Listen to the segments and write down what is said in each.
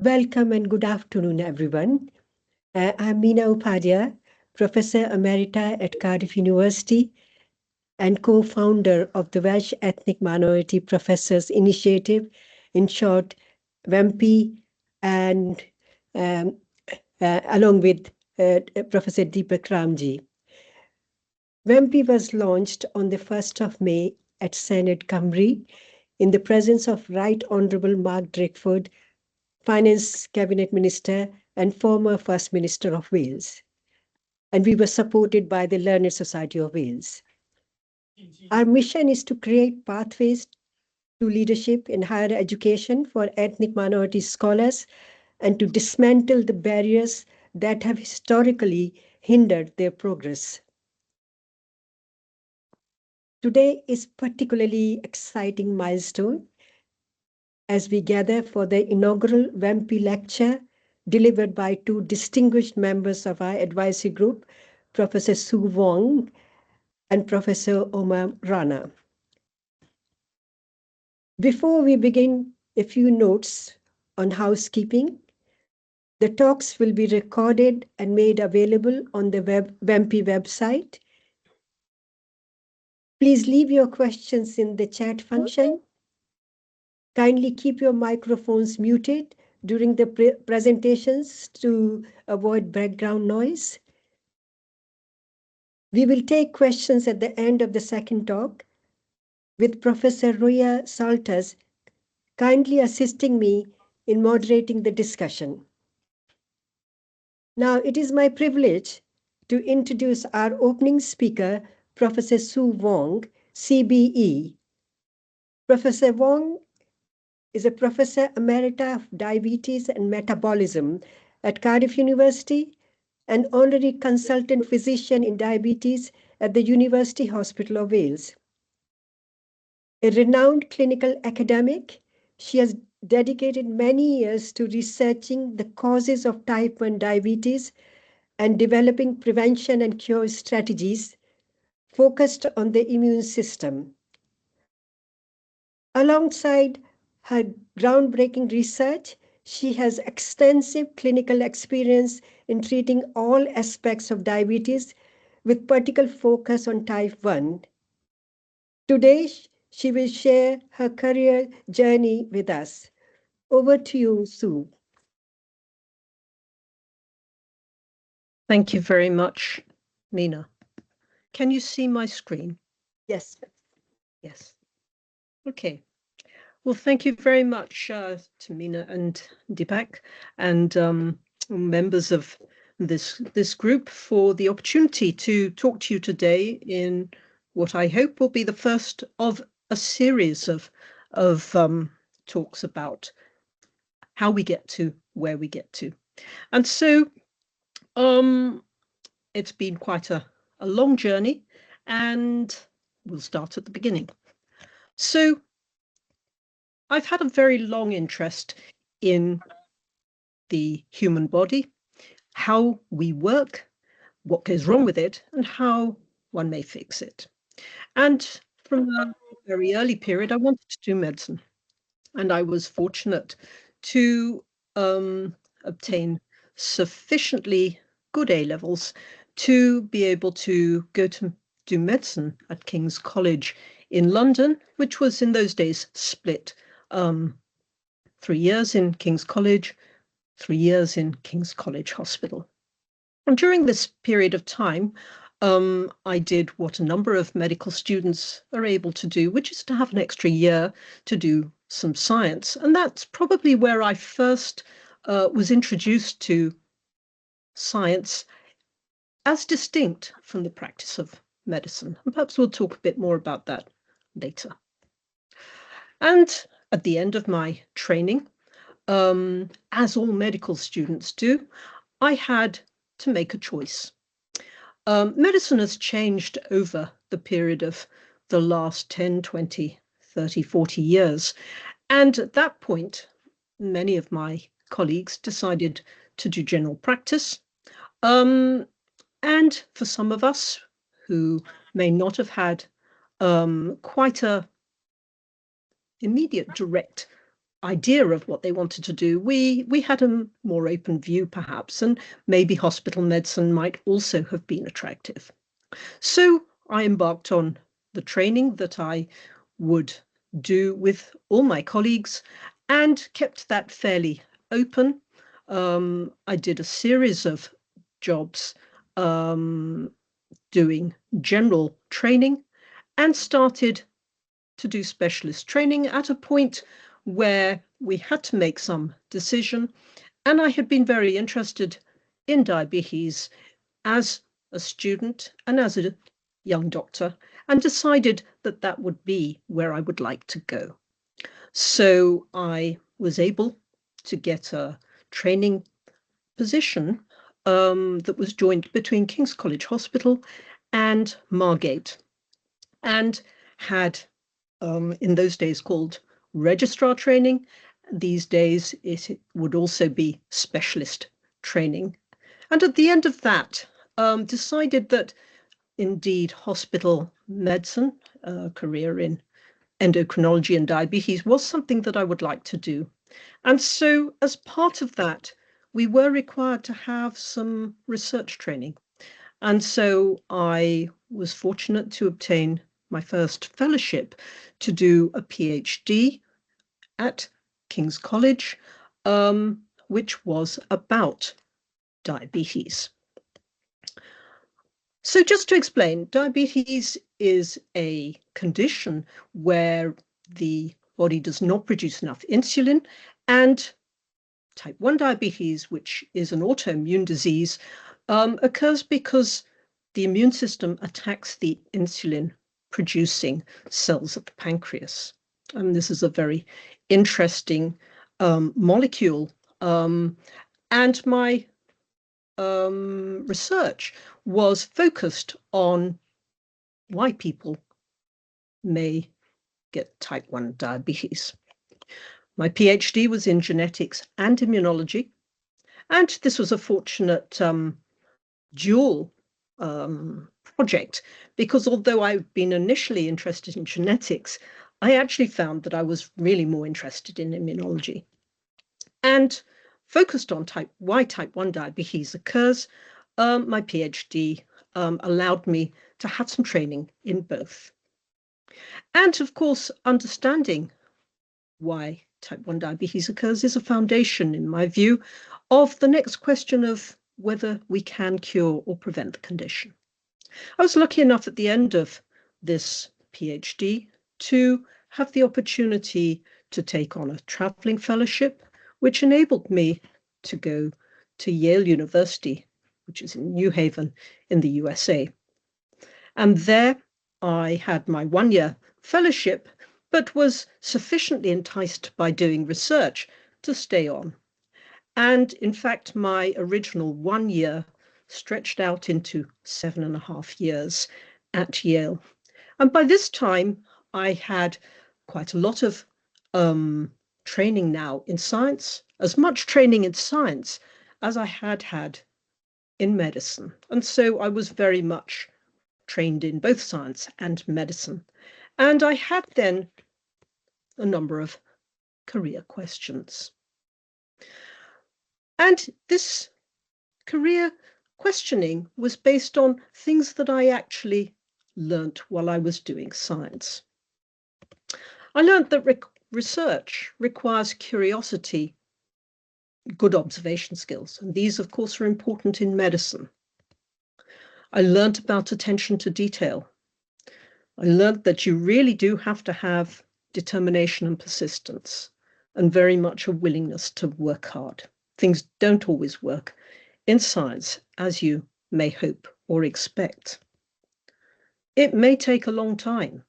Welcome and good afternoon, everyone. I'm Meena Upadhyaya, Professor Emerita at Cardiff University and co-founder of the Welsh Ethnic Minority Professors Initiative, in short, WEMPI, and um, along with Professor Dipak Ramji. WEMPI was launched on the 1st of May at Senate Cymru in the presence of Right Honourable Mark Drakeford, Finance Cabinet Minister and former First Minister of Wales. And we were supported by the Learned Society of Wales. Our mission is to create pathways to leadership in higher education for ethnic minority scholars and to dismantle the barriers that have historically hindered their progress. Today is particularly exciting milestone as we gather for the inaugural WEMPI lecture delivered by two distinguished members of our advisory group, Professor Wong and Professor Omer Rana. Before we begin, a few notes on housekeeping. The talks will be recorded and made available on the WEMPI website. Please leave your questions in the chat function. Kindly keep your microphones muted during the presentations to avoid background noise. We will take questions at the end of the second talk, with Professor Roya Salters kindly assisting me in moderating the discussion. Now, it is my privilege to introduce our opening speaker, Professor Wong, CBE. Professor Wong is a Professor Emerita of Diabetes and Metabolism at Cardiff University, an honorary consultant physician in diabetes at the University Hospital of Wales. A renowned clinical academic, she has dedicated many years to researching the causes of type 1 diabetes and developing prevention and cure strategies focused on the immune system. Alongside her groundbreaking research, she has extensive clinical experience in treating all aspects of diabetes with particular focus on type 1. Today, she will share her career journey with us. Over to you, Sue. Thank you very much, Meena. Can you see my screen? Yes. Yes. Okay. Well, thank you very much to Meena and Dipak and members of this group for the opportunity to talk to you today in what I hope will be the first of a series of talks about how we get to where we get to. And so it's been quite a long journey, and we'll start at the beginning. So I've had a very long interest in the human body, how we work, what goes wrong with it, and how one may fix it. And from a very early period, I wanted to do medicine. And I was fortunate to obtain sufficiently good A levels to be able to go to do medicine at King's College in London, which was in those days split 3 years in King's College, 3 years in King's College Hospital. And during this period of time, I did what a number of medical students are able to do, which is to have an extra year to do some science. And that's probably where I first was introduced to science as distinct from the practice of medicine. And perhaps we'll talk a bit more about that later. And at the end of my training, as all medical students do, I had to make a choice. Medicine has changed over the period of the last 10, 20, 30, 40 years. And at that point, many of my colleagues decided to do general practice. And for some of us who may not have had quite a immediate direct idea of what they wanted to do. We had a more open view, perhaps, and maybe hospital medicine might also have been attractive. So I embarked on the training that I would do with all my colleagues and kept that fairly open. I did a series of jobs doing general training and started to do specialist training at a point where we had to make some decision. And I had been very interested in diabetes as a student and as a young doctor, and decided that that would be where I would like to go. So I was able to get a training position that was joined between King's College Hospital and Margate, and had in those days called registrar training. These days it would also be specialist training. And at the end of that, decided that indeed hospital medicine, a career in endocrinology and diabetes, was something that I would like to do. And so as part of that, we were required to have some research training. And so I was fortunate to obtain my first fellowship to do a PhD at King's College, which was about diabetes. So just to explain, diabetes is a condition where the body does not produce enough insulin, and type 1 diabetes, which is an autoimmune disease, occurs because the immune system attacks the insulin producing cells of the pancreas. And this is a very interesting molecule. And my research was focused on why people may get type 1 diabetes. My PhD was in genetics and immunology, and this was a fortunate dual project, because although I've been initially interested in genetics, I actually found that I was really more interested in immunology and focused on why type 1 diabetes occurs. My PhD allowed me to have some training in both. And of course, understanding why type 1 diabetes occurs is a foundation, in my view, of the next question of whether we can cure or prevent the condition. I was lucky enough at the end of this PhD to have the opportunity to take on a traveling fellowship, which enabled me to go to Yale University, which is in New Haven in the USA. And there I had my 1-year fellowship, but was sufficiently enticed by doing research to stay on. And in fact, my original 1 year stretched out into 7.5 years at Yale. And by this time, I had quite a lot of training now in science, as much training in science as I had had in medicine. And so I was very much trained in both science and medicine. And I had then a number of career questions. And this career questioning was based on things that I actually learnt while I was doing science. I learnt that research requires curiosity, good observation skills, and these, of course, are important in medicine. I learnt about attention to detail. I learnt that you really do have to have determination and persistence, and very much a willingness to work hard. Things don't always work in science as you may hope or expect. It may take a long time.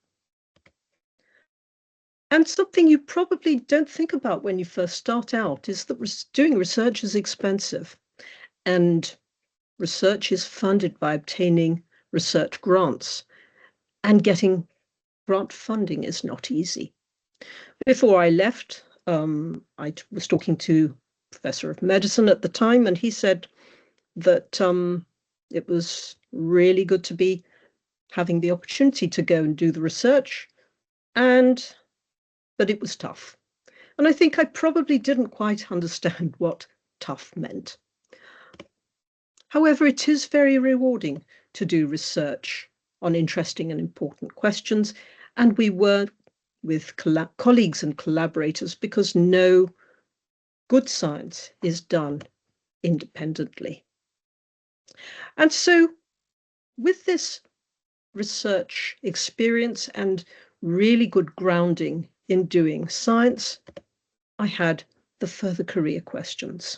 And something you probably don't think about when you first start out is that doing research is expensive, and research is funded by obtaining research grants, and getting grant funding is not easy. Before I left, I was talking to a professor of medicine at the time, and he said that it was really good to be having the opportunity to go and do the research, but it was tough. And I think I probably didn't quite understand what tough meant. However, it is very rewarding to do research on interesting and important questions, and we work with colleagues and collaborators because no good science is done independently. And so with this research experience and really good grounding in doing science, I had the further career questions.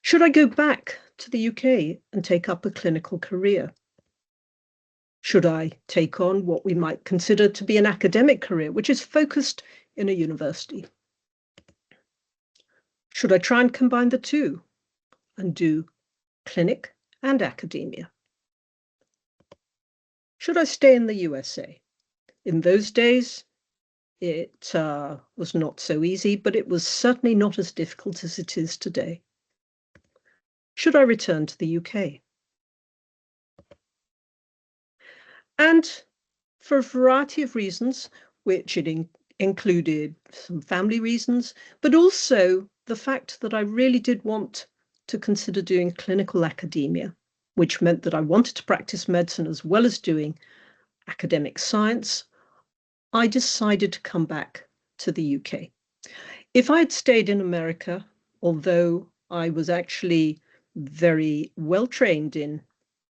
Should I go back to the UK and take up a clinical career? Should I take on what we might consider to be an academic career, which is focused in a university? Should I try and combine the two and do clinic and academia? Should I stay in the USA? In those days, it was not so easy, but it was certainly not as difficult as it is today. Should I return to the UK? And for a variety of reasons, which it included some family reasons, but also the fact that I really did want to consider doing clinical academia, which meant that I wanted to practice medicine as well as doing academic science, I decided to come back to the UK. If I had stayed in America, although I was actually very well trained in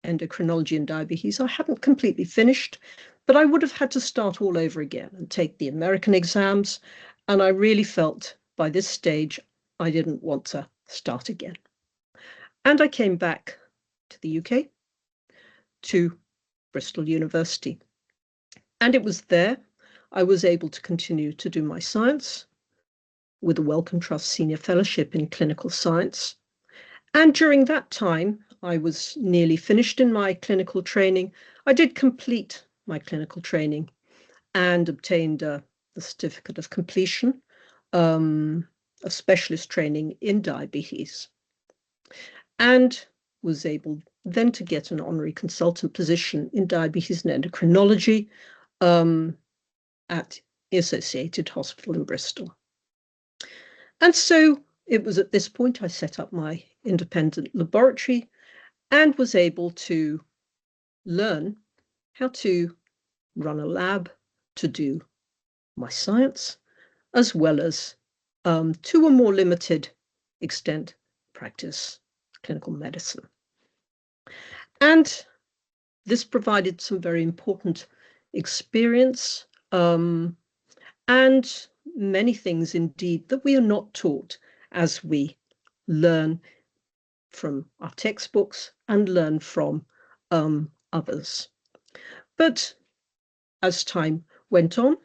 endocrinology and diabetes, I hadn't completely finished, but I would have had to start all over again and take the American exams. And I really felt by this stage, I didn't want to start again. And I came back to the UK, to Bristol University. And it was there I was able to continue to do my science with a Wellcome Trust Senior Fellowship in Clinical Science. And during that time, I was nearly finished in my clinical training. I did complete my clinical training and obtained the certificate of completion, a specialist training in diabetes, and was able then to get an honorary consultant position in diabetes and endocrinology at the Associated Hospital in Bristol. And so it was at this point I set up my independent laboratory and was able to learn how to run a lab, to do my science, as well as, to a more limited extent, practice clinical medicine. And this provided some very important experience, and many things indeed that we are not taught as we learn from our textbooks and learn from others. But as time went on,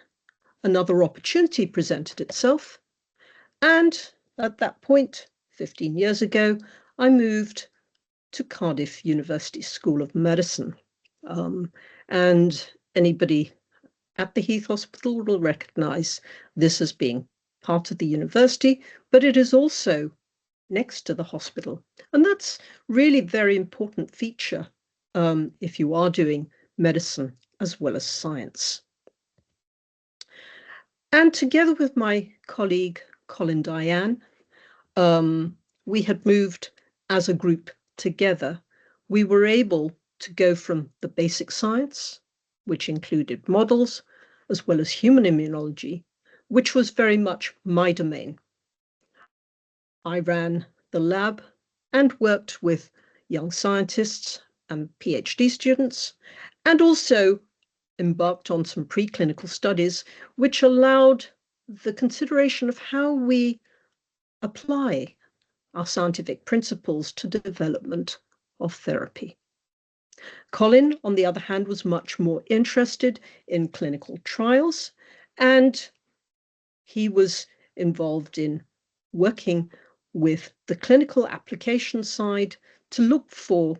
another opportunity presented itself. And at that point, 15 years ago, I moved to Cardiff University School of Medicine. And anybody at the Heath Hospital will recognise this as being part of the university, but it is also next to the hospital. And that's really a very important feature if you are doing medicine as well as science. And together with my colleague, Colin Diane, we had moved as a group together. We were able to go from the basic science, which included models, as well as human immunology, which was very much my domain. I ran the lab and worked with young scientists and PhD students, and also embarked on some preclinical studies, which allowed the consideration of how we apply our scientific principles to the development of therapy. Colin, on the other hand, was much more interested in clinical trials, and he was involved in working with the clinical application side to look for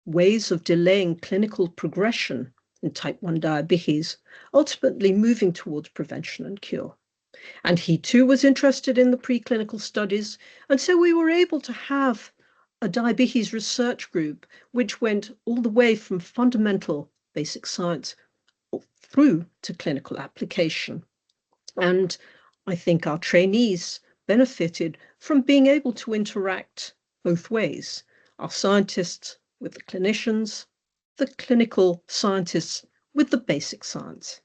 ways of delaying clinical progression in type 1 diabetes, ultimately moving towards prevention and cure. And he too was interested in the preclinical studies. And so we were able to have a diabetes research group, which went all the way from fundamental basic science through to clinical application. And I think our trainees benefited from being able to interact both ways. Our scientists with the clinicians, the clinical scientists with the basic science.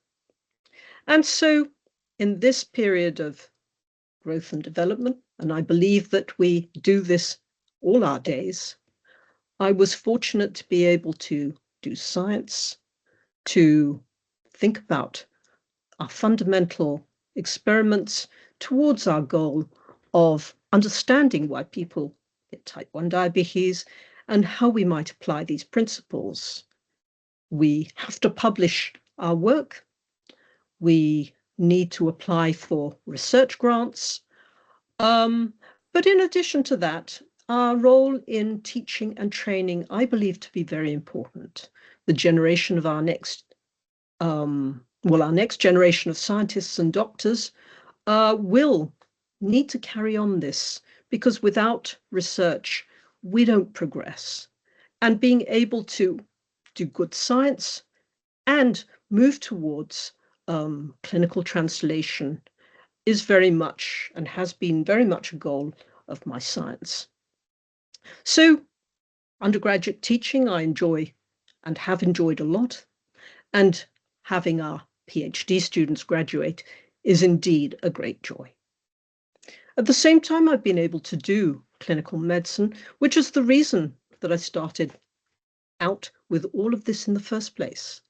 And so in this period of growth and development, and I believe that we do this all our days, I was fortunate to be able to do science, to think about our fundamental experiments towards our goal of understanding why people get type 1 diabetes and how we might apply these principles. We have to publish our work. We need to apply for research grants. But in addition to that, our role in teaching and training, I believe to be very important. The generation of our next generation of scientists and doctors will need to carry on this, because without research, we don't progress. And being able to do good science and move towards clinical translation is very much, and has been very much, a goal of my science. So undergraduate teaching, I enjoy and have enjoyed a lot. And having our PhD students graduate is indeed a great joy. At the same time, I've been able to do clinical medicine, which is the reason that I started out with all of this in the first place.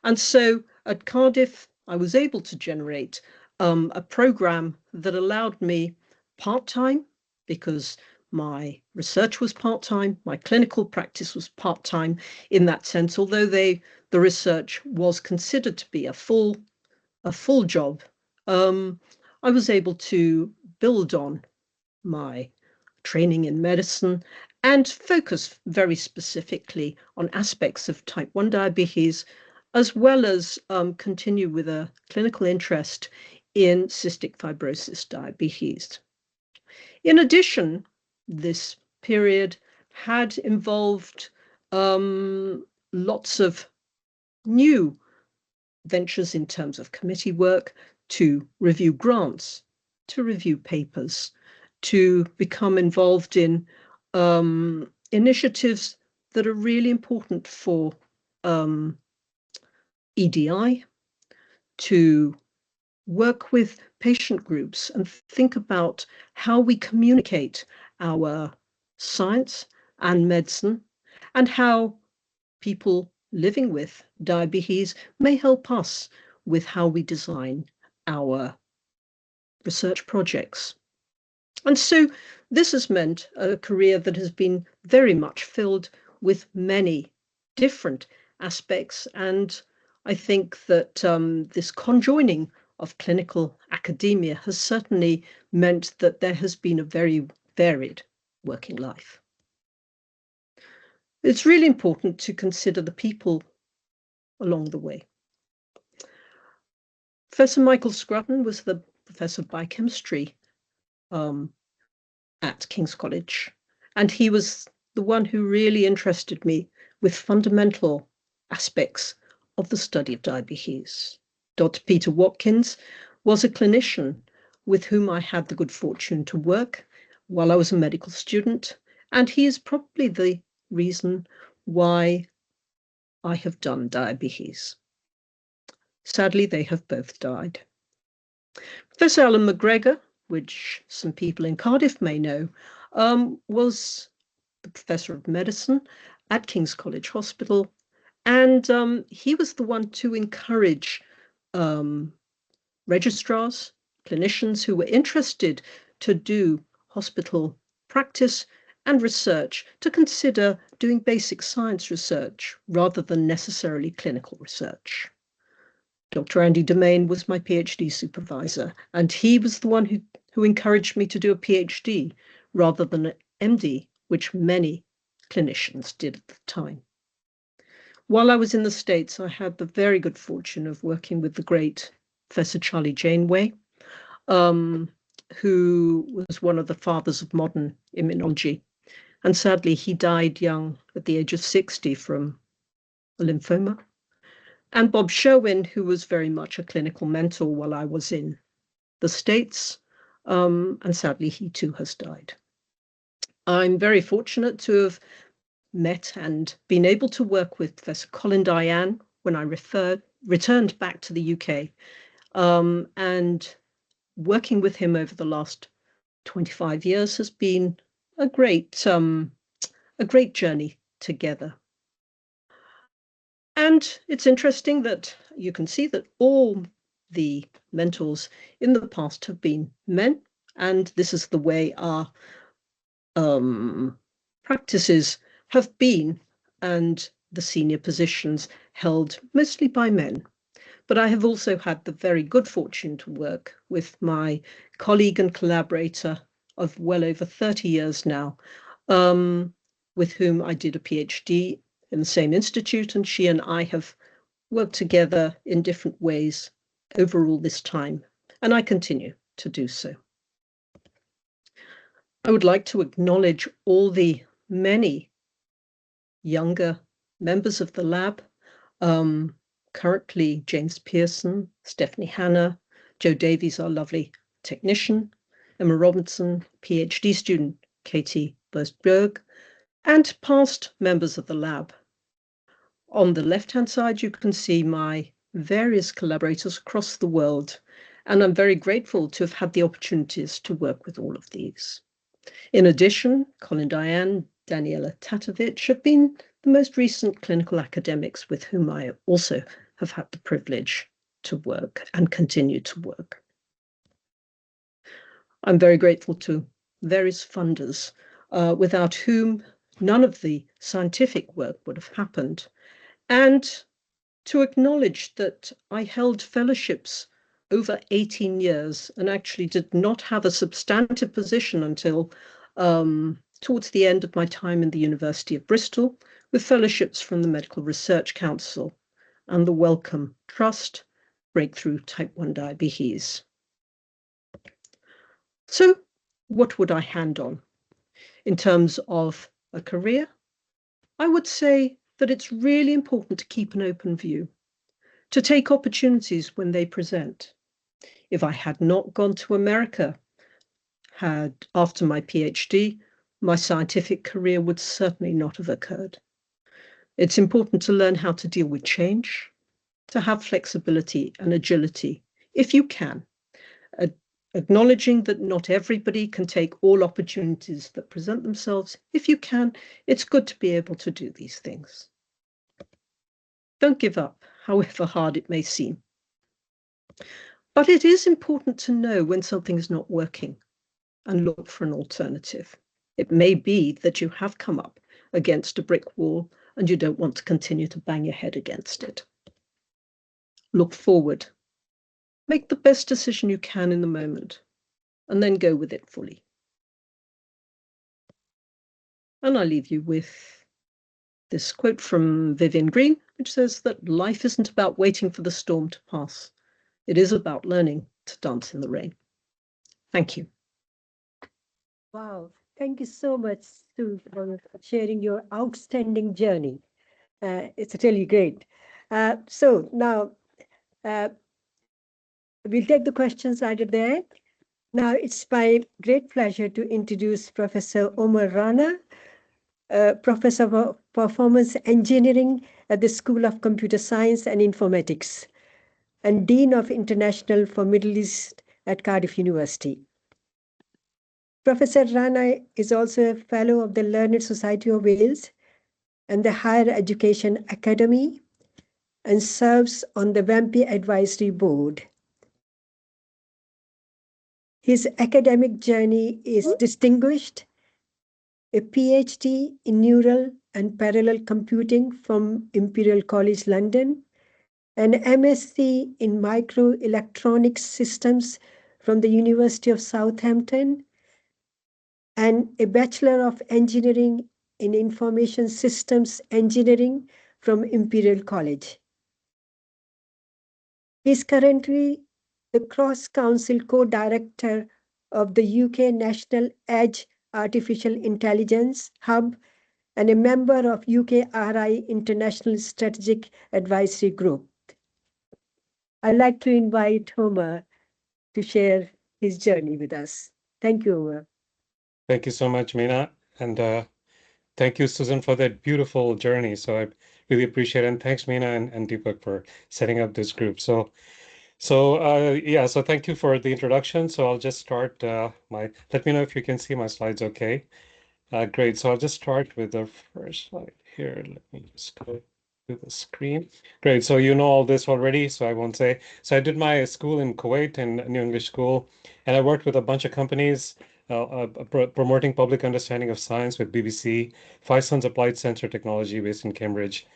And so at Cardiff, I was able to generate a program that allowed me part-time, because my research was part-time, my clinical practice was part-time in that sense, although the research was considered to be a full job. I was able to build on my training in medicine and focus very specifically on aspects of type 1 diabetes, as well as continue with a clinical interest in cystic fibrosis diabetes. In addition, this period had involved lots of new ventures in terms of committee work, to review grants, to review papers, to become involved in initiatives that are really important for EDI, to work with patient groups and think about how we communicate our science and medicine, and how people living with diabetes may help us with how we design our research projects. And so this has meant a career that has been very much filled with many different aspects. And I think that this conjoining of clinical academia has certainly meant that there has been a very varied working life. It's really important to consider the people along the way. Professor Michael Scruton was the professor of biochemistry at King's College, and he was the one who really interested me with fundamental aspects of the study of diabetes. Dr. Peter Watkins was a clinician with whom I had the good fortune to work while I was a medical student, and he is probably the reason why I have done diabetes. Sadly, they have both died. Professor Alan McGregor, which some people in Cardiff may know, was the professor of medicine at King's College Hospital, and he was the one to encourage registrars, clinicians who were interested to do hospital practice and research to consider doing basic science research rather than necessarily clinical research. Dr. Andy Domain was my PhD supervisor, and he was the one who encouraged me to do a PhD rather than an MD, which many clinicians did at the time. While I was in the States, I had the very good fortune of working with the great Professor Charlie Janeway, who was one of the fathers of modern immunology. And sadly, he died young at the age of 60 from a lymphoma. And Bob Sherwin, who was very much a clinical mentor while I was in the States, and sadly he too has died. I'm very fortunate to have met and been able to work with Professor Colin Diane when I returned back to the UK, and working with him over the last 25 years has been a great journey together. And it's interesting that you can see that all the mentors in the past have been men, and this is the way our practices have been, and the senior positions held mostly by men. But I have also had the very good fortune to work with my colleague and collaborator of well over 30 years now, with whom I did a PhD in the same institute, and she and I have worked together in different ways over all this time, and I continue to do so. I would like to acknowledge all the many younger members of the lab, currently James Pearson, Stephanie Hanna, Joe Davies, our lovely technician, Emma Robinson, PhD student Katie Burstberg, and past members of the lab. On the left-hand side, you can see my various collaborators across the world, and I'm very grateful to have had the opportunities to work with all of these. In addition, Colin Diane, Daniela Tatovic have been the most recent clinical academics with whom I also have had the privilege to work and continue to work. I'm very grateful to various funders, without whom none of the scientific work would have happened, and to acknowledge that I held fellowships over 18 years and actually did not have a substantive position until towards the end of my time in the University of Bristol, with fellowships from the Medical Research Council and the Wellcome Trust, Breakthrough Type 1 Diabetes. So what would I hand on? In terms of a career, I would say that it's really important to keep an open view, to take opportunities when they present. If I had not gone to America after my PhD, my scientific career would certainly not have occurred. It's important to learn how to deal with change, to have flexibility and agility, if you can, acknowledging that not everybody can take all opportunities that present themselves. If you can, it's good to be able to do these things. Don't give up, however hard it may seem. But it is important to know when something is not working and look for an alternative. It may be that you have come up against a brick wall and you don't want to continue to bang your head against it. Look forward. Make the best decision you can in the moment, and then go with it fully. And I leave you with this quote from Vivian Green, which says that life isn't about waiting for the storm to pass. It is about learning to dance in the rain. Thank you. Wow, thank you so much, Sue, for sharing your outstanding journey. It's really great. So now we'll take the questions right there. Now it's my great pleasure to introduce Professor Omer Rana, Professor of Performance Engineering at the School of Computer Science and Informatics, and Dean of International for Middle East at Cardiff University. Professor Rana is also a Fellow of the Learned Society of Wales and the Higher Education Academy, and serves on the WEMPI Advisory Board. His academic journey is distinguished: a PhD in Neural and Parallel Computing from Imperial College London, an MSc in Microelectronic Systems from the University of Southampton, and a Bachelor of Engineering in Information Systems Engineering from Imperial College. He is currently the Cross-Council Co-Director of the UK National Edge Artificial Intelligence Hub and a member of UKRI International Strategic Advisory Group. I'd like to invite Homer to share his journey with us. Thank you, Omer. Thank you so much, Meena. And thank you, Susan, for that beautiful journey. So I really appreciate it. And thanks, Meena and Deepak, for setting up this group. So thank you for the introduction. So I'll just start let me know if you can see my slides okay. Great. So I'll just start with the first slide here. Let me just go to the screen. Great. So you know all this already, so I won't say. So I did my school in Kuwait in New English School, and I worked with a bunch of companies promoting public understanding of science with BBC, Five Sons Applied Sensor Technology based in Cambridge,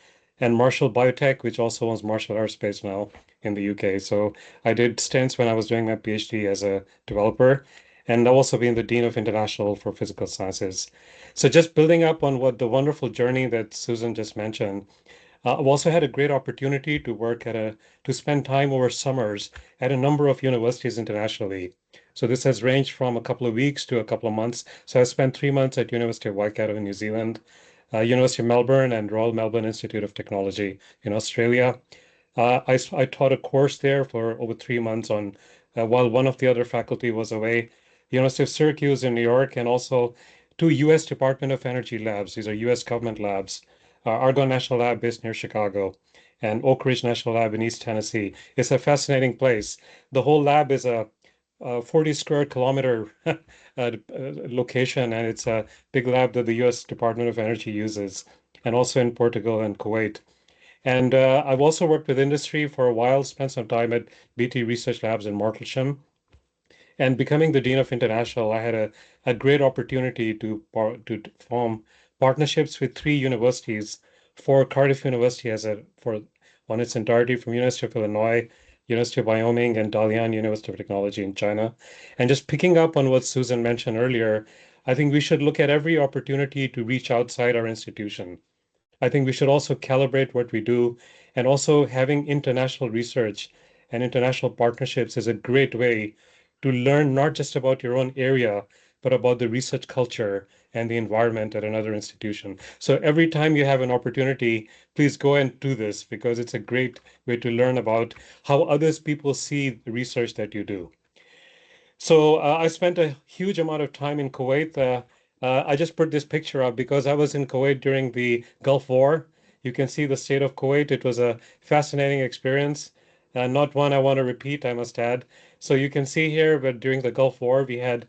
and Marshall Biotech, which also owns Marshall Aerospace now in the UK. So I did stints when I was doing my PhD as a developer, and I've also been the Dean of International for Physical Sciences. So just building up on what the wonderful journey that Susan just mentioned, I've also had a great opportunity to to spend time over summers at a number of universities internationally. So this has ranged from a couple of weeks to a couple of months. So I spent 3 months at University of Waikato in New Zealand, University of Melbourne and Royal Melbourne Institute of Technology in Australia. I taught a course there for over 3 months while one of the other faculty was away. University of Syracuse in New York, and also two U.S. Department of Energy labs. These are U.S. government labs. Argonne National Lab based near Chicago, and Oak Ridge National Lab in East Tennessee. It's a fascinating place. The whole lab is a 40 square kilometer location, and it's a big lab that the U.S. Department of Energy uses, and also in Portugal and Kuwait. And I've also worked with industry for a while, spent some time at BT Research Labs in Martlesham. And becoming the Dean of International, I had a great opportunity to form partnerships with three universities, for Cardiff University for on its entirety, from University of Illinois, University of Wyoming, and Dalian University of Technology in China. And just picking up on what Susan mentioned earlier, I think we should look at every opportunity to reach outside our institution. I think we should also calibrate what we do, and also having international research and international partnerships is a great way to learn not just about your own area, but about the research culture and the environment at another institution. So every time you have an opportunity, please go and do this, because it's a great way to learn about how others people see the research that you do. So I spent a huge amount of time in Kuwait. I just put this picture up because I was in Kuwait during the Gulf War. You can see the state of Kuwait. It was a fascinating experience, not one I want to repeat, I must add. So you can see here, but during the Gulf War, we had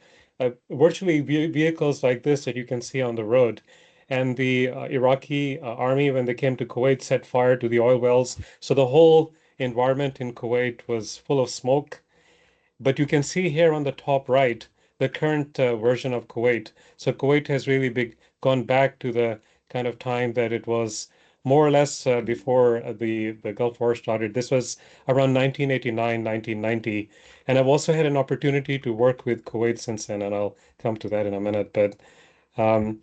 virtually vehicles like this that you can see on the road. And the Iraqi army, when they came to Kuwait, set fire to the oil wells. So the whole environment in Kuwait was full of smoke. But you can see here on the top right, the current version of Kuwait. So Kuwait has really gone back to the kind of time that it was more or less before the Gulf War started. This was around 1989, 1990. And I've also had an opportunity to work with Kuwait since then, and I'll come to that in a minute. But um,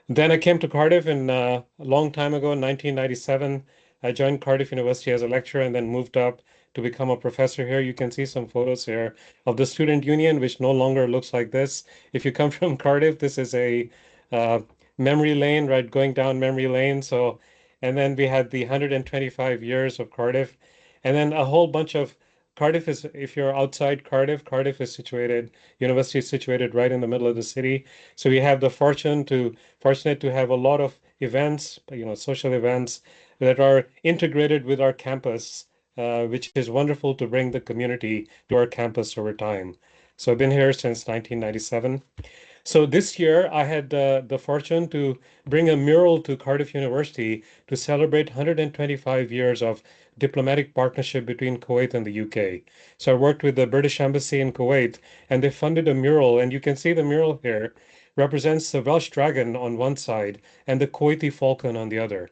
then I came to Cardiff a long time ago, in 1997. I joined Cardiff University as a lecturer and then moved up to become a professor here. You can see some photos here of the student union, which no longer looks like this. If you come from Cardiff, this is a uh, memory lane, right? Going down memory lane. So, and then we had the 125 years of Cardiff, and then a whole bunch of Cardiff is, if you're outside Cardiff, Cardiff is university is situated right in the middle of the city. So we have the fortunate to have a lot of events, social events that are integrated with our campus, which is wonderful to bring the community to our campus over time. So I've been here since 1997. So this year I had the fortune to bring a mural to Cardiff University to celebrate 125 years of diplomatic partnership between Kuwait and the UK. So I worked with the British Embassy in Kuwait, and they funded a mural, and you can see the mural here represents the Welsh dragon on one side and the Kuwaiti falcon on the other.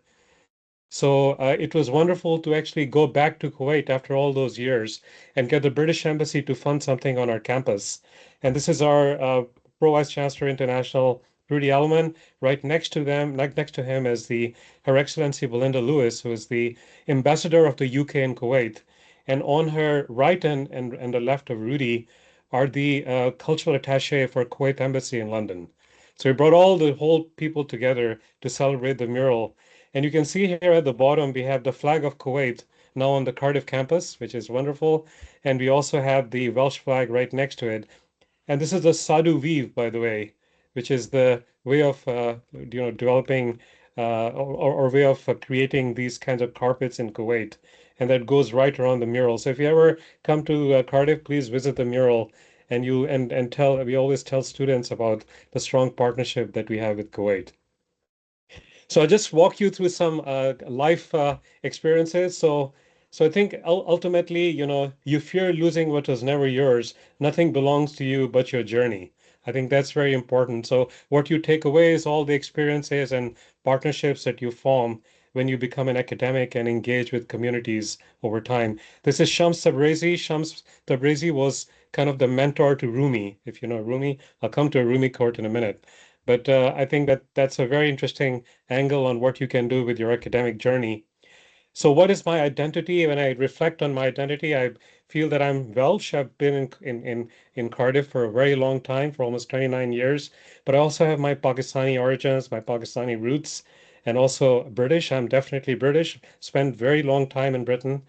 So it was wonderful to actually go back to Kuwait after all those years and get the British Embassy to fund something on our campus. And this is our Pro Vice Chancellor International, Rudy Allman. Right next to next to him is Her Excellency Belinda Lewis, who is the Ambassador of the UK in Kuwait. And on her right and the left of Rudy are the cultural attaché for Kuwait Embassy in London. So we brought all the whole people together to celebrate the mural. And you can see here at the bottom, we have the flag of Kuwait now on the Cardiff campus, which is wonderful. And we also have the Welsh flag right next to it. And this is the Sadhu weave, by the way, which is the way of developing or way of creating these kinds of carpets in Kuwait, and that goes right around the mural. So if you ever come to Cardiff, please visit the mural, and tell. We always tell students about the strong partnership that we have with Kuwait. So I'll just walk you through some life experiences. So I think ultimately, you fear losing what was never yours. Nothing belongs to you but your journey. I think that's very important. So what you take away is all the experiences and partnerships that you form when you become an academic and engage with communities over time. This is Shams Tabrizi. Shams Tabrizi was kind of the mentor to Rumi. If you know Rumi, I'll come to a Rumi quote in a minute. But I think that that's a very interesting angle on what you can do with your academic journey. So, what is my identity? When I reflect on my identity, I feel that I'm Welsh. I've been in Cardiff for a very long time, for almost 29 years. But I also have my Pakistani origins, my Pakistani roots, and also British. I'm definitely British. Spent very long time in Britain.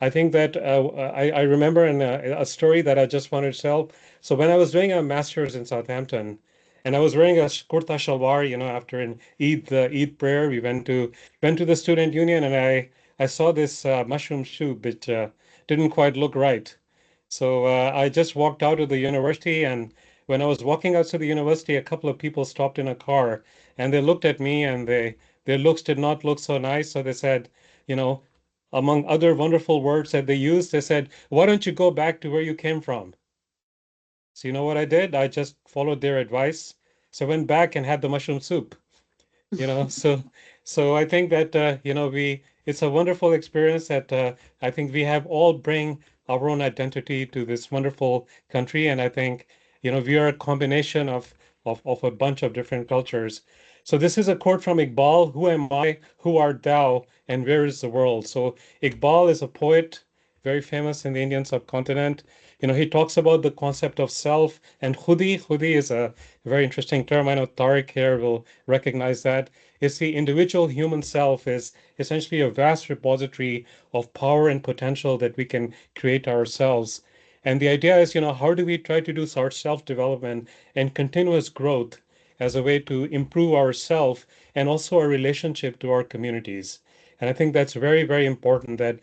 I think that I remember a story that I just wanted to tell. So when I was doing a master's in Southampton, and I was wearing a kurta shalwar, after an Eid prayer, we went to the student union, and I saw this mushroom soup, which didn't quite look right. So I just walked out of the university, and when I was walking out to the university, a couple of people stopped in a car, and they looked at me, and their looks did not look so nice. So they said, you know, among other wonderful words that they used, they said, "Why don't you go back to where you came from?" So you know what I did? I just followed their advice. So I went back and had the mushroom soup. So I think that we it's a wonderful experience that I think we have all bring our own identity to this wonderful country, and I think we are a combination of a bunch of different cultures. So this is a quote from Iqbal: "Who am I? Who art thou? And where is the world?" So Iqbal is a poet, very famous in the Indian subcontinent. He talks about the concept of self and khudi. Khudi is a very interesting term. I know Tariq here will recognize that. It's the individual human self is essentially a vast repository of power and potential that we can create ourselves. And the idea is, how do we try to do our self-development and continuous growth as a way to improve ourself and also our relationship to our communities. And I think that's very, very important that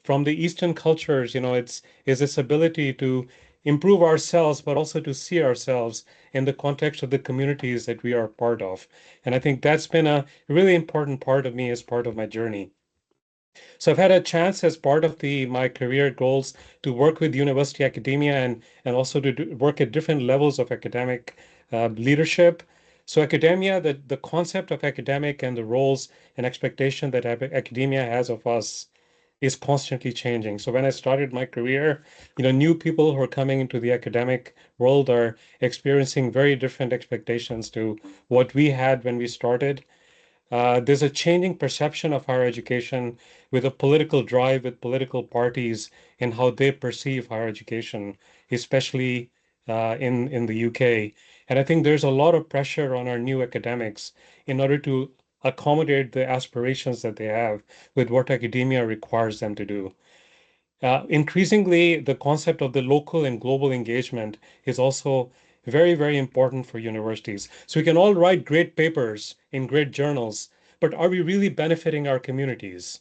from the Eastern cultures, it's is this ability to improve ourselves, but also to see ourselves in the context of the communities that we are part of. And I think that's been a really important part of me as part of my journey. So I've had a chance as part of my career goals to work with university academia and also to work at different levels of academic leadership. So academia, the concept of academic and the roles and expectation that academia has of us is constantly changing. So when I started my career, new people who are coming into the academic world are experiencing very different expectations to what we had when we started. There's a changing perception of higher education with a political drive with political parties and how they perceive higher education, especially in the UK. And I think there's a lot of pressure on our new academics in order to accommodate the aspirations that they have with what academia requires them to do. Increasingly, the concept of the local and global engagement is also very, very important for universities. So we can all write great papers in great journals, but are we really benefiting our communities?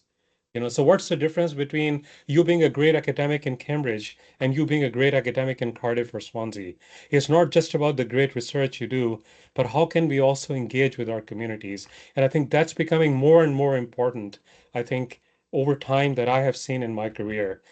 So what's the difference between you being a great academic in Cambridge and you being a great academic in Cardiff or Swansea? It's not just about the great research you do, but how can we also engage with our communities? And I think that's becoming more and more important, I think, over time that I have seen in my career.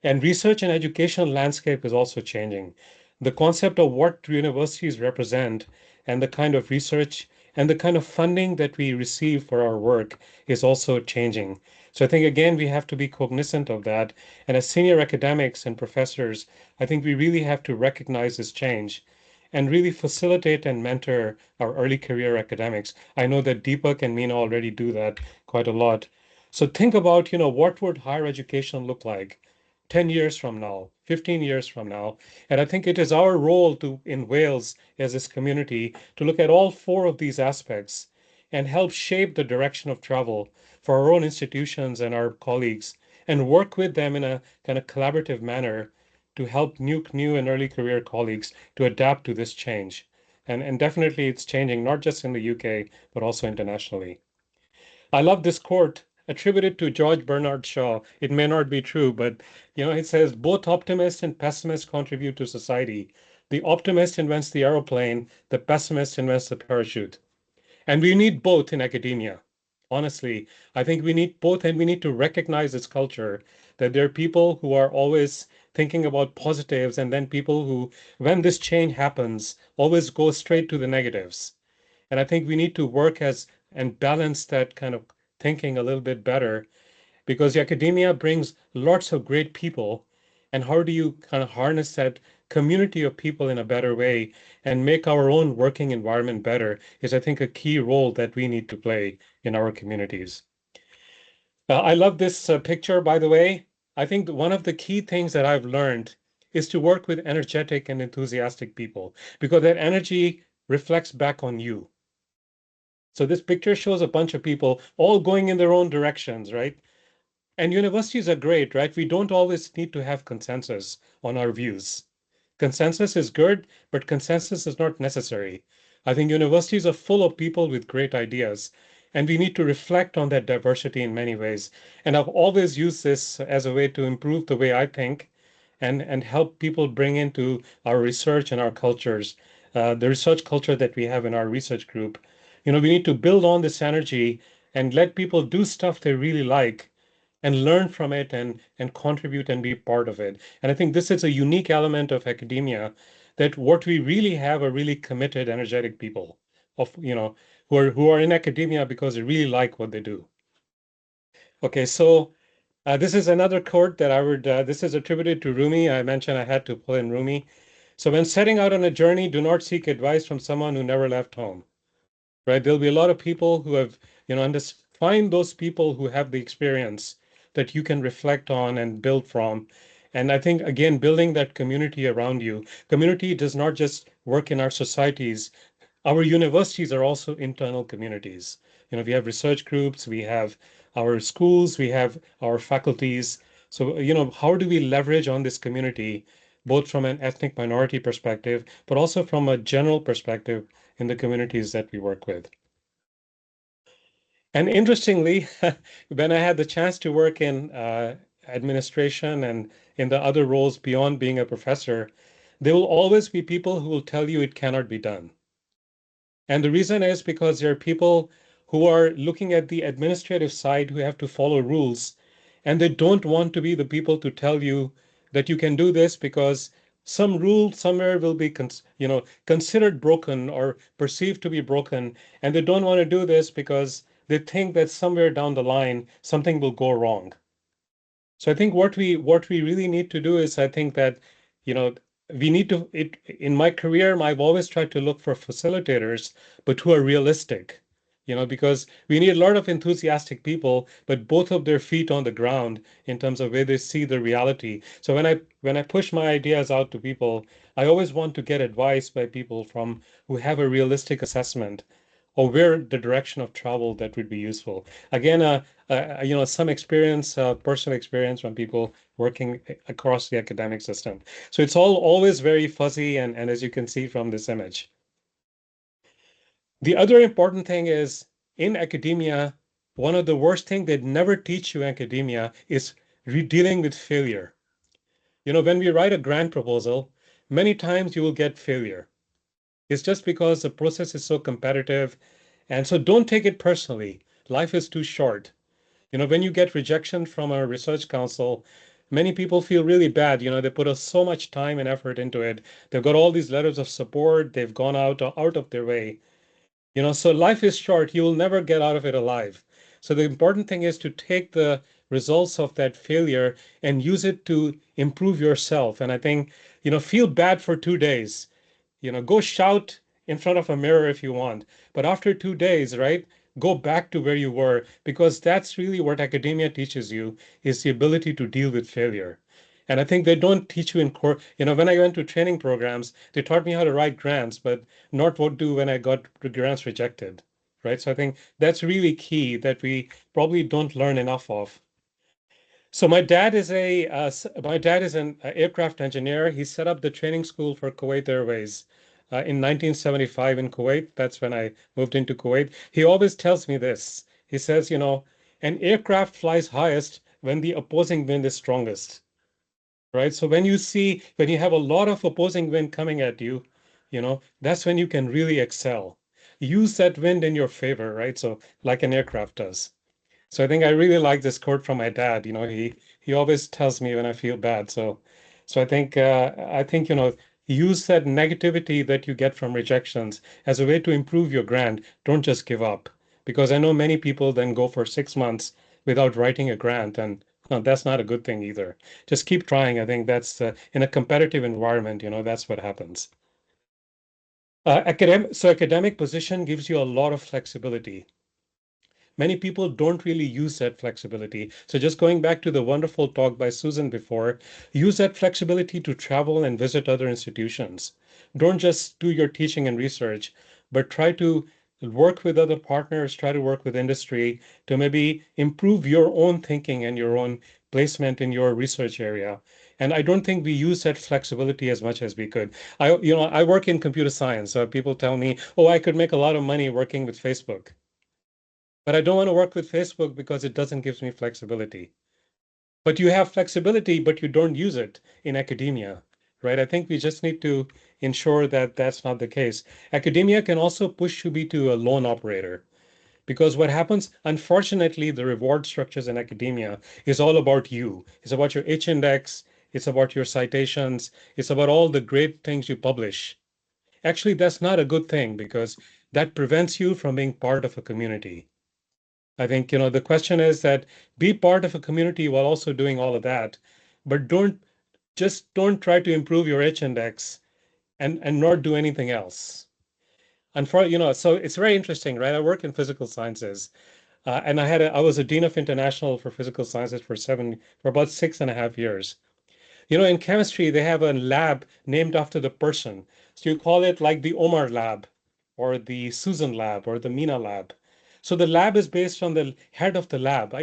And research and educational landscape is also changing. The concept of what universities represent and the kind of research and the kind of funding that we receive for our work is also changing. So I think again we have to be cognizant of that. And as senior academics and professors, I think we really have to recognize this change and really facilitate and mentor our early career academics. I know that Dipak and Meena already do that quite a lot. So think about, what would higher education look like 10 years from now, 15 years from now. And I think it is our role in Wales as this community to look at all four of these aspects and help shape the direction of travel for our own institutions and our colleagues. and work with them in a kind of collaborative manner to help new and early career colleagues to adapt to this change. And definitely it's changing, not just in the UK, but also internationally. I love this quote attributed to George Bernard Shaw. It may not be true, but it says both optimists and pessimists contribute to society. The optimist invents the aeroplane, the pessimist invents the parachute. And we need both in academia. Honestly, I think we need both, and we need to recognize this culture that there are people who are always thinking about positives, and then people who, when this change happens, always go straight to the negatives. And I think we need to work as and balance that kind of thinking a little bit better, because academia brings lots of great people. And how do you kind of harness that community of people in a better way and make our own working environment better is, I think, a key role that we need to play in our communities. I love this picture, by the way. I think that one of the key things that I've learned is to work with energetic and enthusiastic people, because that energy reflects back on you. So this picture shows a bunch of people all going in their own directions, right? And universities are great, right? We don't always need to have consensus on our views. Consensus is good, but consensus is not necessary. I think universities are full of people with great ideas, and we need to reflect on that diversity in many ways. And I've always used this as a way to improve the way I think and help people bring into our research and our cultures, the research culture that we have in our research group. We need to build on this energy and let people do stuff they really like and learn from it and contribute and be part of it. And I think this is a unique element of academia, that what we really have are really committed, energetic people of who are in academia because they really like what they do. Okay, so this is another quote that I would. This is attributed to Rumi. I mentioned I had to pull in Rumi. So when setting out on a journey, do not seek advice from someone who never left home. Right? There'll be a lot of people who have, find those people who have the experience that you can reflect on and build from. And I think, again, building that community around you. Community does not just work in our societies. Our universities are also internal communities. We have research groups, we have our schools, we have our faculties. So, how do we leverage on this community, both from an ethnic minority perspective, but also from a general perspective in the communities that we work with? And interestingly, when I had the chance to work in administration and in the other roles beyond being a professor, there will always be people who will tell you it cannot be done. And the reason is because there are people who are looking at the administrative side who have to follow rules, and they don't want to be the people to tell you that you can do this because some rule somewhere will be considered broken or perceived to be broken, and they don't want to do this because they think that somewhere down the line something will go wrong. So I think what we really need to do is, I think that, you know, we need to it in my career, I've always tried to look for facilitators, but who are realistic, because we need a lot of enthusiastic people, but both of their feet on the ground in terms of where they see the reality. So when I push my ideas out to people, I always want to get advice by people from who have a realistic assessment or where the direction of travel that would be useful. Again, some experience, personal experience from people working across the academic system. So it's all always very fuzzy, and as you can see from this image. The other important thing is, in academia, one of the worst things they never teach you in academia is dealing with failure. When we write a grant proposal, many times you will get failure. It's just because the process is so competitive. And so don't take it personally. Life is too short. When you get rejection from a research council, many people feel really bad. They put so much time and effort into it. They've got all these letters of support. They've gone out of their way. So life is short. You will never get out of it alive. So the important thing is to take the results of that failure and use it to improve yourself. And I think, feel bad for 2 days. Go shout in front of a mirror if you want. But after 2 days, right, go back to where you were, because that's really what academia teaches you, is the ability to deal with failure. And I think they don't teach you in core. When I went to training programs, they taught me how to write grants, but not what to do when I got the grants rejected. Right. So I think that's really key that we probably don't learn enough of. So my dad is an aircraft engineer. He set up the training school for Kuwait Airways in 1975 in Kuwait. That's when I moved into Kuwait. He always tells me this. He says, an aircraft flies highest when the opposing wind is strongest, right? So when you have a lot of opposing wind coming at you, that's when you can really excel. Use that wind in your favor, right? So like an aircraft does. So I think I really like this quote from my dad. He always tells me when I feel bad. So I think use that negativity that you get from rejections as a way to improve your grant. Don't just give up, because I know many people then go for 6 months without writing a grant, and no, that's not a good thing either. Just keep trying. I think that's in a competitive environment. That's what happens. Academic position gives you a lot of flexibility. Many people don't really use that flexibility. So just going back to the wonderful talk by Susan before, use that flexibility to travel and visit other institutions. Don't just do your teaching and research, but try to work with other partners, try to work with industry to maybe improve your own thinking and your own placement in your research area. And I don't think we use that flexibility as much as we could. I work in computer science, so people tell me, "Oh, I could make a lot of money working with Facebook." But I don't want to work with Facebook because it doesn't give me flexibility. But you have flexibility, but you don't use it in academia, right? I think we just need to ensure that that's not the case. Academia can also push you to a lone operator, because what happens, unfortunately, the reward structures in academia is all about you. It's about your H index, it's about your citations, it's about all the great things you publish. Actually, that's not a good thing because that prevents you from being part of a community. I think, the question is that be part of a community while also doing all of that, but don't try to improve your H index and not do anything else. And so it's very interesting, right? I work in physical sciences, and I was a dean of international for physical sciences for about 6.5 years. In chemistry, they have a lab named after the person. So you call it like the Omer lab or the Susan lab or the Meena lab. So the lab is based on the head of the lab.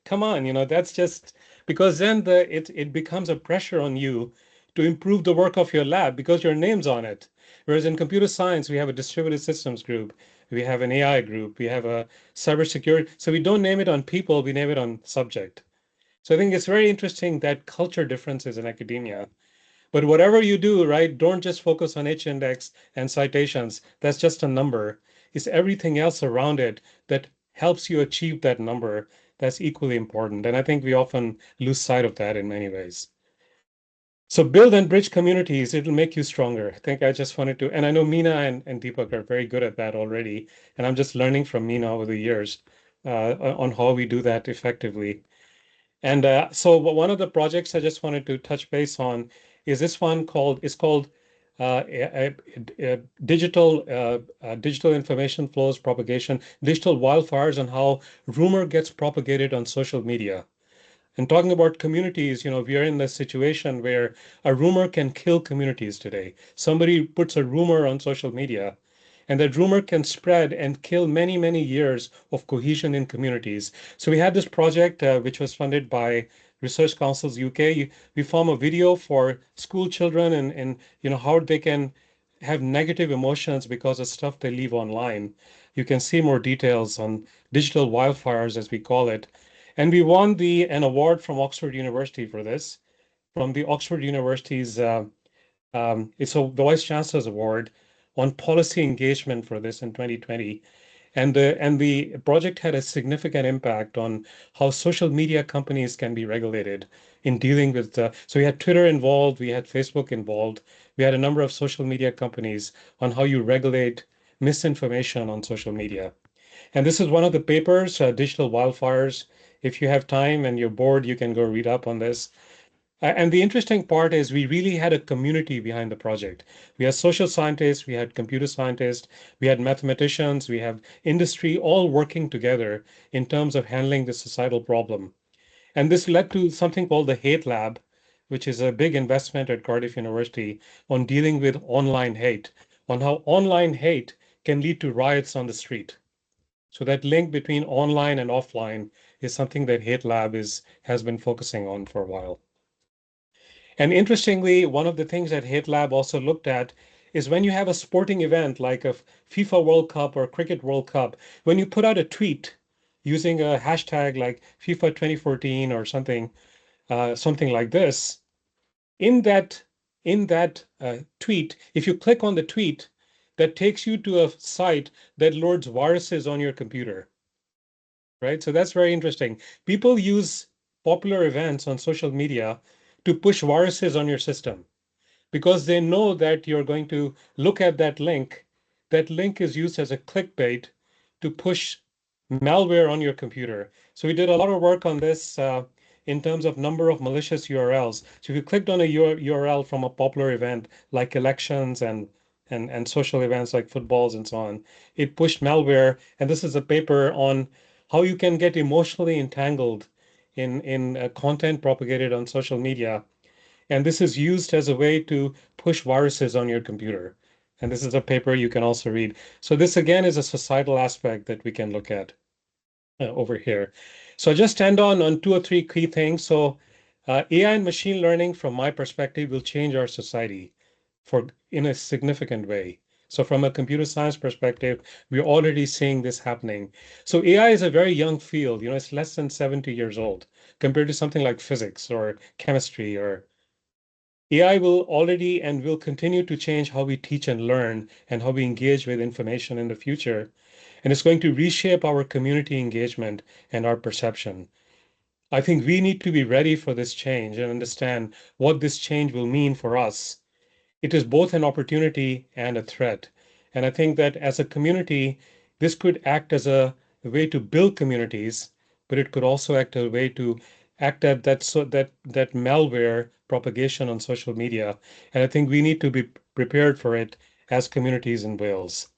Come on, that's just because then it becomes a pressure on you to improve the work of your lab because your name's on it. Whereas in computer science, we have a distributed systems group, we have an AI group, we have a cybersecurity. So we don't name it on people, we name it on subject. So I think it's very interesting that culture differences in academia. But whatever you do, right, don't just focus on H index and citations. That's just a number. It's everything else around it that helps you achieve that number that's equally important. And I think we often lose sight of that in many ways. So build and bridge communities, it'll make you stronger. I think I just wanted to, and I know Meena and Dipak are very good at that already. And I'm just learning from Meena over the years on how we do that effectively. And so one of the projects I just wanted to touch base on is this one called digital information flows propagation, digital wildfires, and how rumor gets propagated on social media. And talking about communities, we are in this situation where a rumor can kill communities today. Somebody puts a rumor on social media, and that rumor can spread and kill many, many years of cohesion in communities. So we had this project which was funded by Research Councils UK. We form a video for school children and how they can have negative emotions because of stuff they leave online. You can see more details on digital wildfires, as we call it. And we won an award from Oxford University for this, from the Oxford University's it's a Vice Chancellor's Award on policy engagement for this in 2020. And the project had a significant impact on how social media companies can be regulated in dealing with so we had Twitter involved, we had Facebook involved, we had a number of social media companies on how you regulate misinformation on social media. And this is one of the papers, Digital Wildfires. If you have time and you're bored, you can go read up on this. And the interesting part is we really had a community behind the project. We had social scientists, we had computer scientists, we had mathematicians, we have industry all working together in terms of handling the societal problem. And this led to something called the Hate Lab, which is a big investment at Cardiff University on dealing with online hate, on how online hate can lead to riots on the street. So that link between online and offline is something that Hate Lab has been focusing on for a while. And interestingly, one of the things that Hate Lab also looked at is when you have a sporting event like a FIFA World Cup or Cricket World Cup, when you put out a tweet using a hashtag like FIFA 2014 or something, something like this, in that tweet, if you click on the tweet, that takes you to a site that loads viruses on your computer, right? So that's very interesting. People use popular events on social media to push viruses on your system because they know that you're going to look at that link. That link is used as a clickbait to push malware on your computer. So we did a lot of work on this in terms of number of malicious URLs. So if you clicked on a URL from a popular event like elections and social events like footballs and so on, it pushed malware. And this is a paper on how you can get emotionally entangled in content propagated on social media, and this is used as a way to push viruses on your computer. And this is a paper you can also read. So this again is a societal aspect that we can look at over here. So I just end on two or three key things. So AI and machine learning, from my perspective, will change our society in a significant way. So from a computer science perspective, we're already seeing this happening. So AI is a very young field. It's less than 70 years old compared to something like physics or chemistry or AI will already and will continue to change how we teach and learn and how we engage with information in the future. And it's going to reshape our community engagement and our perception. I think we need to be ready for this change and understand what this change will mean for us. It is both an opportunity and a threat. And I think that as a community, this could act as a way to build communities, but it could also act as a way to act at that malware propagation on social media. And I think we need to be prepared for it as communities in Wales.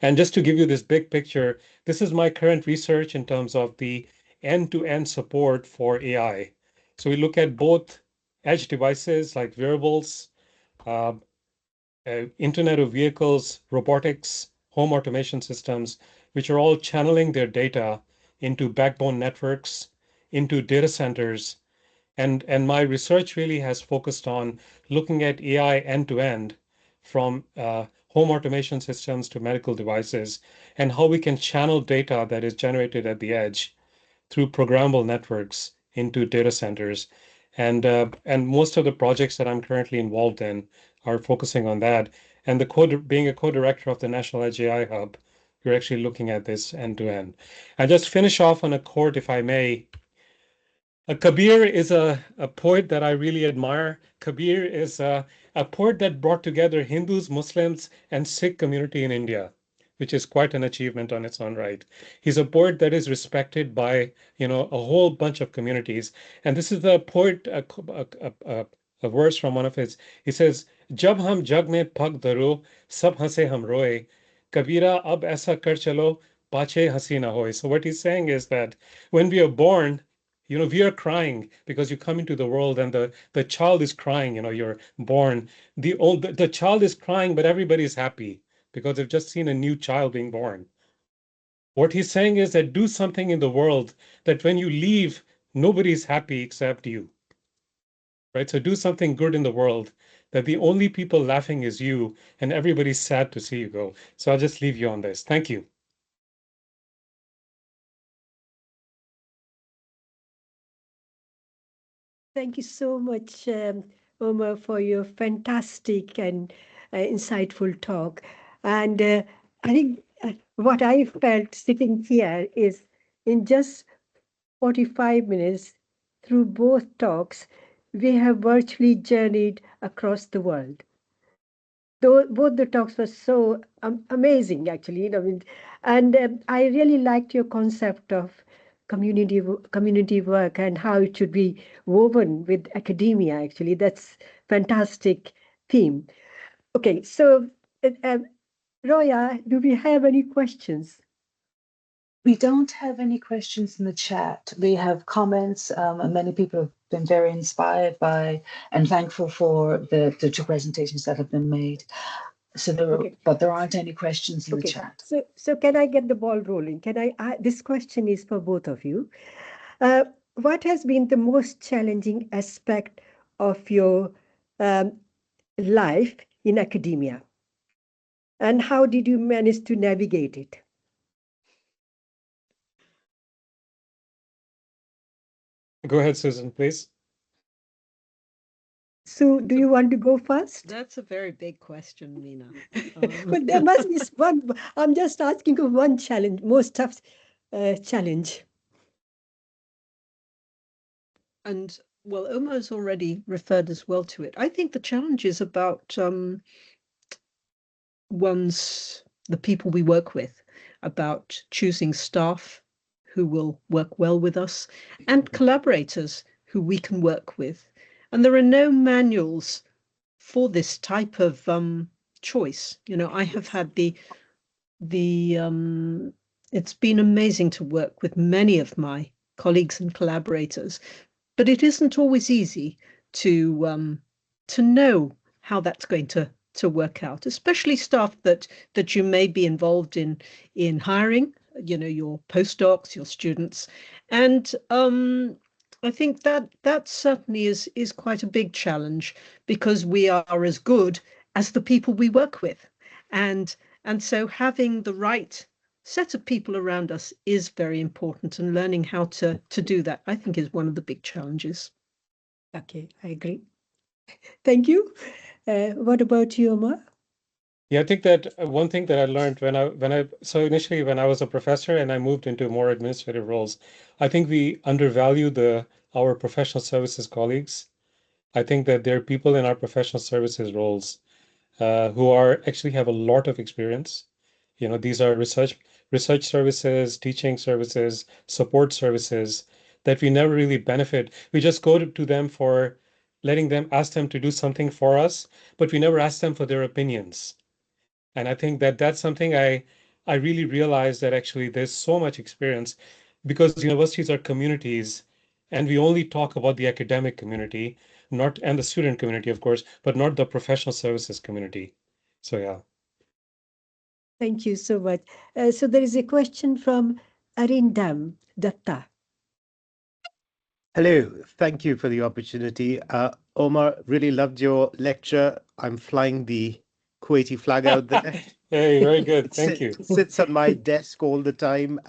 And just to give you this big picture, this is my current research in terms of the end-to-end support for AI. So we look at both edge devices like wearables, uh, Internet of Vehicles, robotics, home automation systems, which are all channeling their data into backbone networks, into data centers. And my research really has focused on looking at AI end to end from home automation systems to medical devices and how we can channel data that is generated at the edge through programmable networks into data centers. And most of the projects that I'm currently involved in are focusing on that. And being a co-director of the National Edge AI Hub, we're actually looking at this end to end. I just finish off on a quote, if I may. Kabir is a poet that I really admire. Kabir is a poet that brought together Hindus, Muslims, and Sikh community in India, which is quite an achievement on its own right. He's a poet that is respected by, a whole bunch of communities. And this is the poet, a verse from one of his. He says, "Jab hum jag mein pag daro, sab hanse hum roye. Kabira ab aisa kar chalo, pache hasi na hoy." So what he's saying is that when we are born, we are crying because you come into the world and the child is crying, you're born. The child is crying, but everybody's happy because they've just seen a new child being born. What he's saying is that do something in the world that when you leave, nobody's happy except you, right? So do something good in the world that the only people laughing is you and everybody's sad to see you go. So I'll just leave you on this. Thank you. Thank you so much, Omer, for your fantastic and insightful talk. And I think what I felt sitting here is in just 45 minutes through both talks, we have virtually journeyed across the world. Both the talks were so amazing, actually. And I really liked your concept of community work and how it should be woven with academia. Actually, that's fantastic theme. Okay, so Roya, do we have any questions? We don't have any questions in the chat. We have comments, and many people have been very inspired by and thankful for the two presentations that have been made. So but there aren't any questions in the chat. So can I get the ball rolling? This question is for both of you. What has been the most challenging aspect of your life in academia? And how did you manage to navigate it? Go ahead, Susan, please. So do you want to go first? That's a very big question, Meena. Well, there must be one. I'm just asking for one challenge, most tough challenge. And well, Omer's already referred as well to it. I think the challenge is about the people we work with, about choosing staff who will work well with us and collaborators who we can work with. And there are no manuals for this type of choice. I have had it's been amazing to work with many of my colleagues and collaborators, but it isn't always easy to know how that's going to work out, especially staff that you may be involved in hiring, your postdocs, your students. And I think that certainly is quite a big challenge, because we are as good as the people we work with. And so having the right set of people around us is very important, and learning how to do that, I think, is one of the big challenges. Okay, I agree. Thank you. What about you, Omer? Yeah, I think that one thing that I learned so initially when I was a professor and I moved into more administrative roles, I think we undervalue our professional services colleagues. I think that there are people in our professional services roles who actually have a lot of experience. These are research services, teaching services, support services that we never really benefit. We just go to them for ask them to do something for us, but we never ask them for their opinions. And I think that that's something I really realized, that actually there's so much experience, because universities are communities, and we only talk about the academic community, and the student community, of course, but not the professional services community. So yeah. Thank you so much. So there is a question from Arindam Datta. Hello, thank you for the opportunity. Omar, really loved your lecture. I'm flying the Kuwaiti flag out there. Hey, very good. Thank you. It sits on my desk all the time.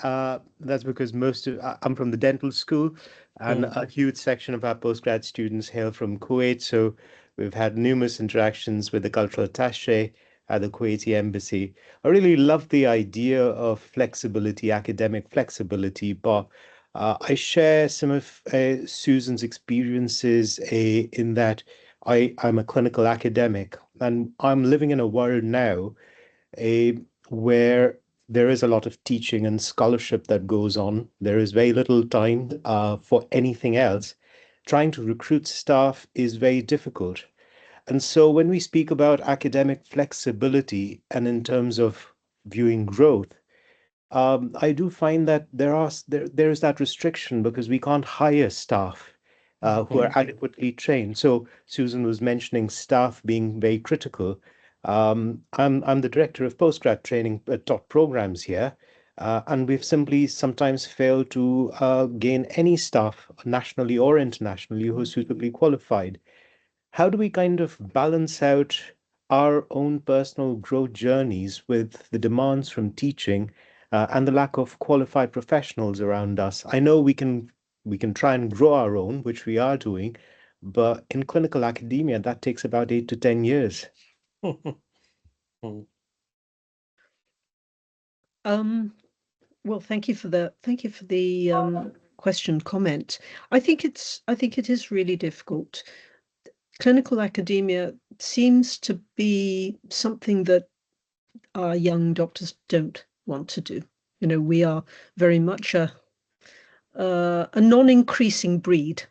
That's because I'm from the dental school, and a huge section of our postgrad students hail from Kuwait. So we've had numerous interactions with the cultural attaché at the Kuwaiti embassy. I really love the idea of flexibility, academic flexibility, but I share some of Susan's experiences in that I'm a clinical academic, and I'm living in a world now where there is a lot of teaching and scholarship that goes on. There is very little time for anything else. Trying to recruit staff is very difficult. And so when we speak about academic flexibility and in terms of viewing growth, I do find that there is that restriction because we can't hire staff who are adequately trained. So Susan was mentioning staff being very critical. I'm the director of postgrad training taught programs here, and we've simply sometimes failed to gain any staff nationally or internationally who are suitably qualified. How do we kind of balance out our own personal growth journeys with the demands from teaching and the lack of qualified professionals around us? I know we can try and grow our own, which we are doing, but in clinical academia, that takes about 8 to 10 years. Well, thank you for the question comment. I think it is really difficult. Clinical academia seems to be something that our young doctors don't want to do. We are very much a non-increasing breed.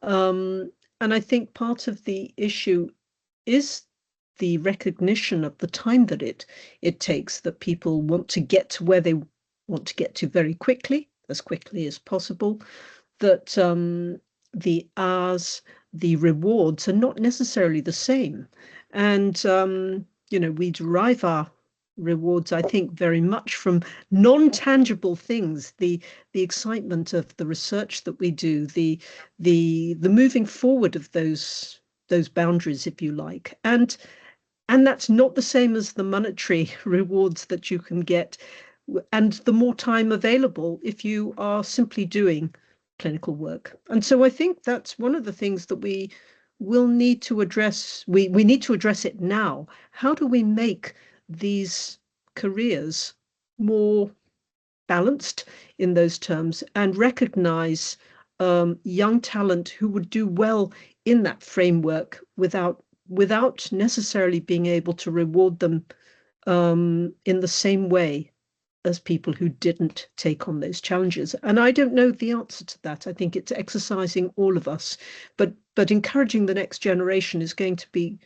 And I think part of the issue is the recognition of the time that it takes, that people want to get to where they want to get to very quickly, as quickly as possible, that the hours, the rewards are not necessarily the same. And we derive our rewards, I think, very much from non-tangible things, the excitement of the research that we do, the moving forward of those boundaries, if you like. And that's not the same as the monetary rewards that you can get, and the more time available if you are simply doing clinical work. And so I think that's one of the things that we will need to address. We need to address it now. How do we make these careers more balanced in those terms and recognize young talent who would do well in that framework without necessarily being able to reward them in the same way as people who didn't take on those challenges. And I don't know the answer to that. I think it's exercising all of us, but encouraging the next generation is going to be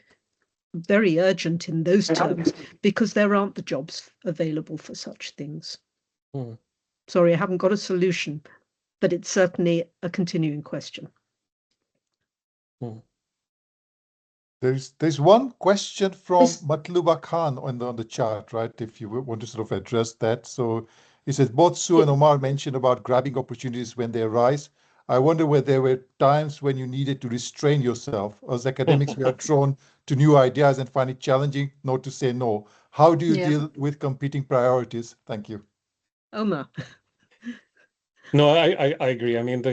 very urgent in those terms because there aren't the jobs available for such things. Sorry, I haven't got a solution, but it's certainly a continuing question. There's one question from Matluba Khan on the chart, right? If you want to sort of address that. So he says, both Sue and Omar mentioned about grabbing opportunities when they arise. I wonder whether there were times when you needed to restrain yourself. As academics, we are drawn to new ideas and find it challenging not to say no. How do you deal with competing priorities? Thank you. Omer. No, I agree. I mean,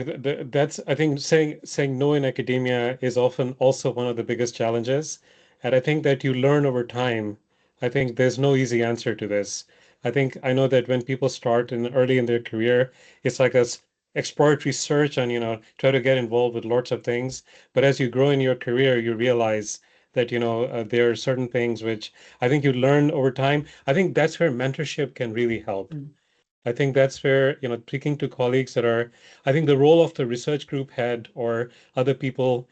that's, I think saying no in academia is often also one of the biggest challenges. And I think that you learn over time. I think there's no easy answer to this. I know that when people start early in their career, it's like this exploratory search and, try to get involved with lots of things. But as you grow in your career, you realize that, there are certain things which I think you learn over time. I think that's where mentorship can really help. I think that's where, speaking to colleagues I think the role of the research group head or other people,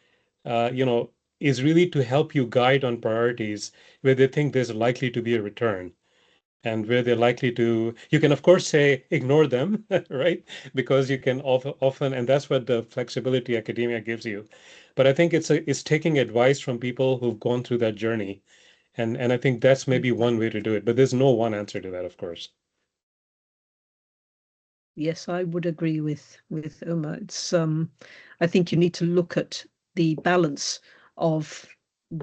is really to help you guide on priorities where they think there's likely to be a return and where they're likely to, you can of course say, ignore them, right? Because you can often, and that's what the flexibility academia gives you. But I think it's taking advice from people who've gone through that journey. And I think that's maybe one way to do it, but there's no one answer to that, of course. Yes, I would agree with Omer. It's I think you need to look at the balance of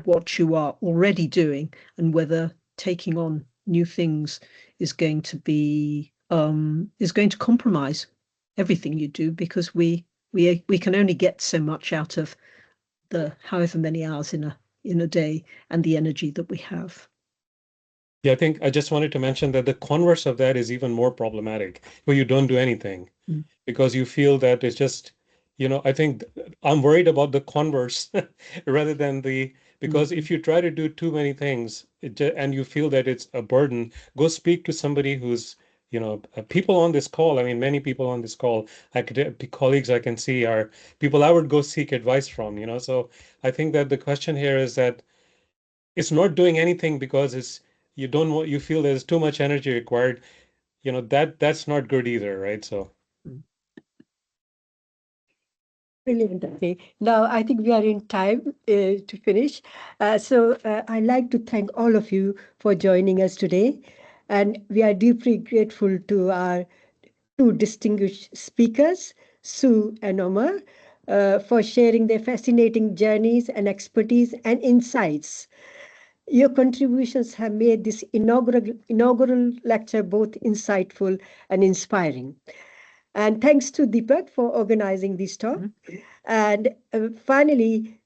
what you are already doing and whether taking on new things is going to compromise everything you do, because we can only get so much out of the however many hours in a day and the energy that we have. Yeah, I think I just wanted to mention that the converse of that is even more problematic, where you don't do anything because you feel that it's just, I think I'm worried about the converse rather than because if you try to do too many things and you feel that it's a burden, go speak to somebody who's, people on this call. I mean, many people on this call, colleagues I can see are people I would go seek advice from, So I think that the question here is that it's not doing anything because you feel there's too much energy required, that's not good either, right? So Brilliant. Okay. Now, I think we are in time to finish. I'd like to thank all of you for joining us today. And we are deeply grateful to our two distinguished speakers, Sue and Omer, for sharing their fascinating journeys and expertise and insights. Your contributions have made this inaugural lecture both insightful and inspiring. And thanks to Dipak for organizing this talk. And finally,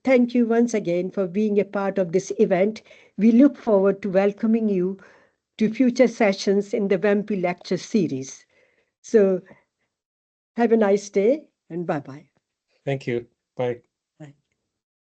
thank you once again for being a part of this event. We look forward to welcoming you to future sessions in the WEMPI lecture series. So have a nice day and bye-bye. thank you. Bye.